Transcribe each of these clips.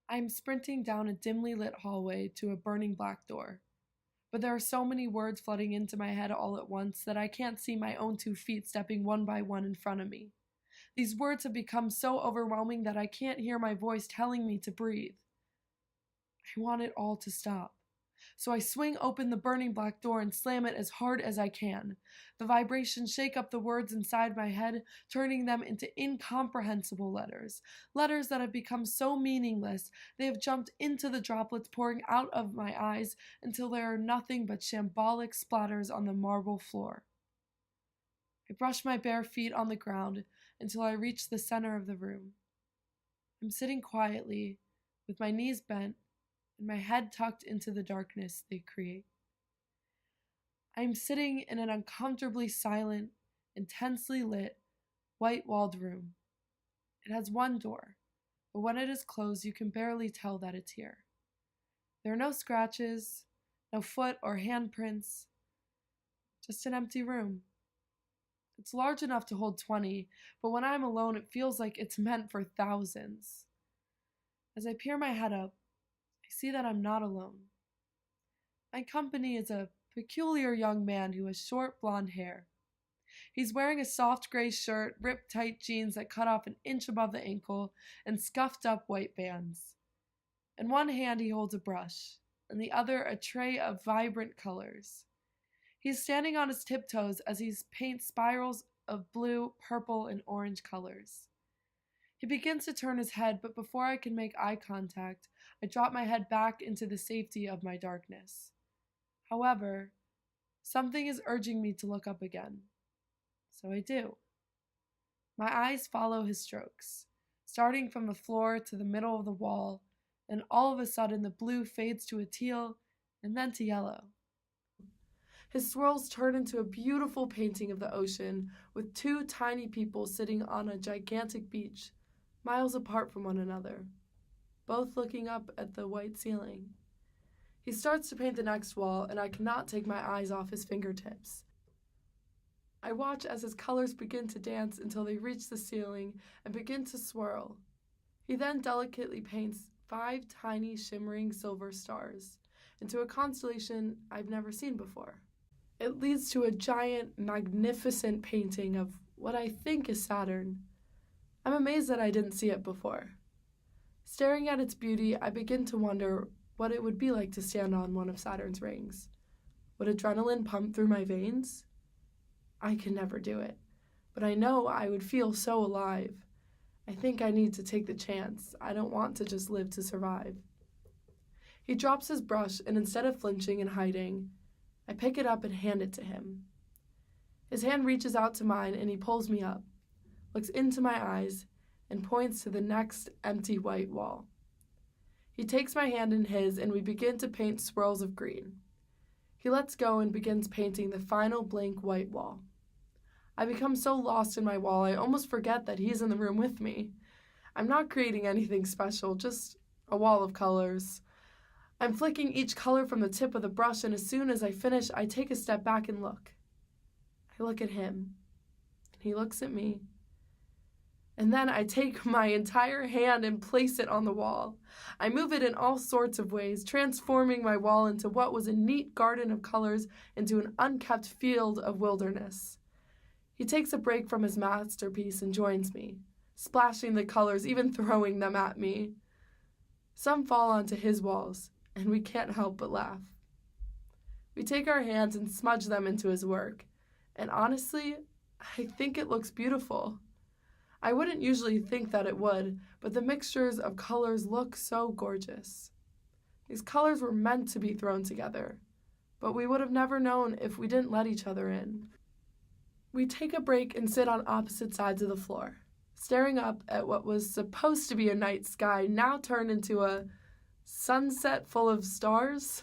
I am sprinting down a dimly lit hallway to a burning black door. But there are so many words flooding into my head all at once that I can't see my own 2 feet stepping one by one in front of me. These words have become so overwhelming that I can't hear my voice telling me to breathe. I want it all to stop. So I swing open the burning black door and slam it as hard as I can. The vibrations shake up the words inside my head, turning them into incomprehensible letters. Letters that have become so meaningless, they have jumped into the droplets pouring out of my eyes until there are nothing but shambolic splatters on the marble floor. I brush my bare feet on the ground until I reach the center of the room. I'm sitting quietly, with my knees bent, and my head tucked into the darkness they create. I am sitting in an uncomfortably silent, intensely lit, white-walled room. It has one door, but when it is closed, you can barely tell that it's here. There are no scratches, no foot or handprints, just an empty room. It's large enough to hold 20, but when I'm alone, it feels like it's meant for thousands. As I peer my head up, I see that I'm not alone. My company is a peculiar young man who has short blonde hair. He's wearing a soft gray shirt, ripped tight jeans that cut off an inch above the ankle, and scuffed up white bands. In one hand he holds a brush, in the other a tray of vibrant colors. He's standing on his tiptoes as he paints spirals of blue, purple, and orange colors. He begins to turn his head, but before I can make eye contact, I drop my head back into the safety of my darkness. However, something is urging me to look up again. So I do. My eyes follow his strokes, starting from the floor to the middle of the wall, and all of a sudden the blue fades to a teal and then to yellow. His swirls turn into a beautiful painting of the ocean with 2 tiny people sitting on a gigantic beach, miles apart from one another, both looking up at the white ceiling. He starts to paint the next wall, and I cannot take my eyes off his fingertips. I watch as his colors begin to dance until they reach the ceiling and begin to swirl. He then delicately paints 5 tiny shimmering silver stars into a constellation I've never seen before. It leads to a giant, magnificent painting of what I think is Saturn. I'm amazed that I didn't see it before. Staring at its beauty, I begin to wonder what it would be like to stand on one of Saturn's rings. Would adrenaline pump through my veins? I can never do it, but I know I would feel so alive. I think I need to take the chance. I don't want to just live to survive. He drops his brush, and instead of flinching and hiding, I pick it up and hand it to him. His hand reaches out to mine, and he pulls me up, looks into my eyes, and points to the next empty white wall. He takes my hand in his, and we begin to paint swirls of green. He lets go and begins painting the final blank white wall. I become so lost in my wall, I almost forget that he's in the room with me. I'm not creating anything special, just a wall of colors. I'm flicking each color from the tip of the brush, and as soon as I finish, I take a step back and look. I look at him, and he looks at me. And then I take my entire hand and place it on the wall. I move it in all sorts of ways, transforming my wall into what was a neat garden of colors into an unkept field of wilderness. He takes a break from his masterpiece and joins me, splashing the colors, even throwing them at me. Some fall onto his walls, and we can't help but laugh. We take our hands and smudge them into his work, and honestly, I think it looks beautiful. I wouldn't usually think that it would, but the mixtures of colors look so gorgeous. These colors were meant to be thrown together, but we would have never known if we didn't let each other in. We take a break and sit on opposite sides of the floor, staring up at what was supposed to be a night sky now turned into a sunset full of stars.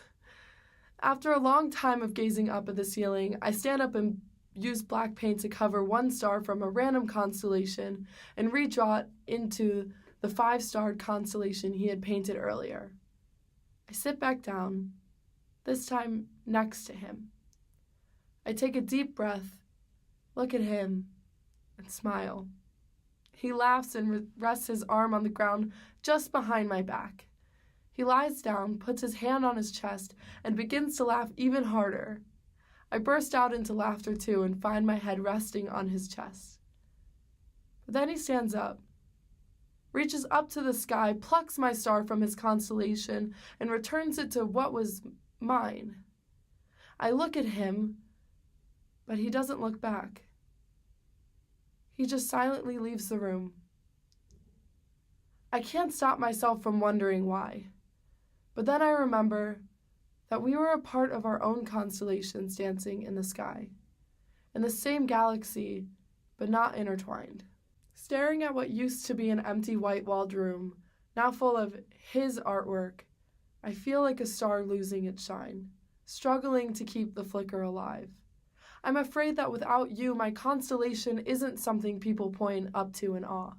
After a long time of gazing up at the ceiling, I stand up and use black paint to cover one star from a random constellation and redraw it into the 5-starred constellation he had painted earlier. I sit back down, this time next to him. I take a deep breath, look at him, and smile. He laughs and rests his arm on the ground just behind my back. He lies down, puts his hand on his chest, and begins to laugh even harder. I burst out into laughter too and find my head resting on his chest. But then he stands up, reaches up to the sky, plucks my star from his constellation, and returns it to what was mine. I look at him, but he doesn't look back. He just silently leaves the room. I can't stop myself from wondering why. But then I remember that we were a part of our own constellations dancing in the sky, in the same galaxy, but not intertwined. Staring at what used to be an empty white-walled room, now full of his artwork, I feel like a star losing its shine, struggling to keep the flicker alive. I'm afraid that without you, my constellation isn't something people point up to in awe.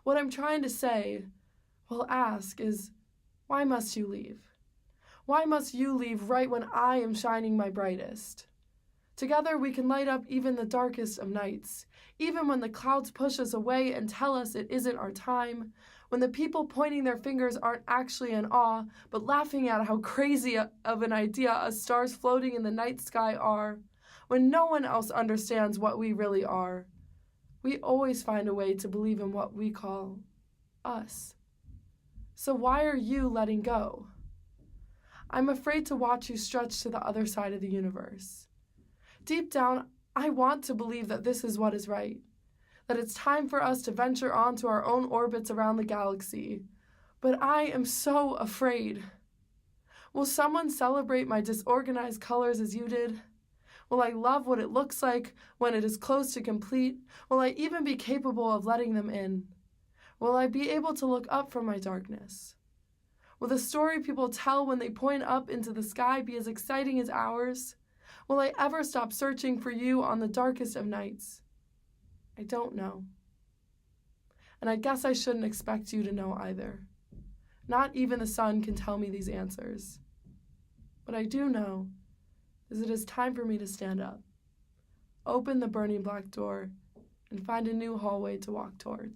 What I'm trying to say, ask, is, why must you leave? Why must you leave right when I am shining my brightest? Together we can light up even the darkest of nights, even when the clouds push us away and tell us it isn't our time, when the people pointing their fingers aren't actually in awe, but laughing at how crazy of an idea us stars floating in the night sky are, when no one else understands what we really are. We always find a way to believe in what we call us. So why are you letting go? I'm afraid to watch you stretch to the other side of the universe. Deep down, I want to believe that this is what is right, that it's time for us to venture onto our own orbits around the galaxy. But I am so afraid. Will someone celebrate my disorganized colors as you did? Will I love what it looks like when it is close to complete? Will I even be capable of letting them in? Will I be able to look up from my darkness? Will the story people tell when they point up into the sky be as exciting as ours? Will I ever stop searching for you on the darkest of nights? I don't know. And I guess I shouldn't expect you to know either. Not even the sun can tell me these answers. What I do know is it is time for me to stand up, open the burning black door, and find a new hallway to walk towards.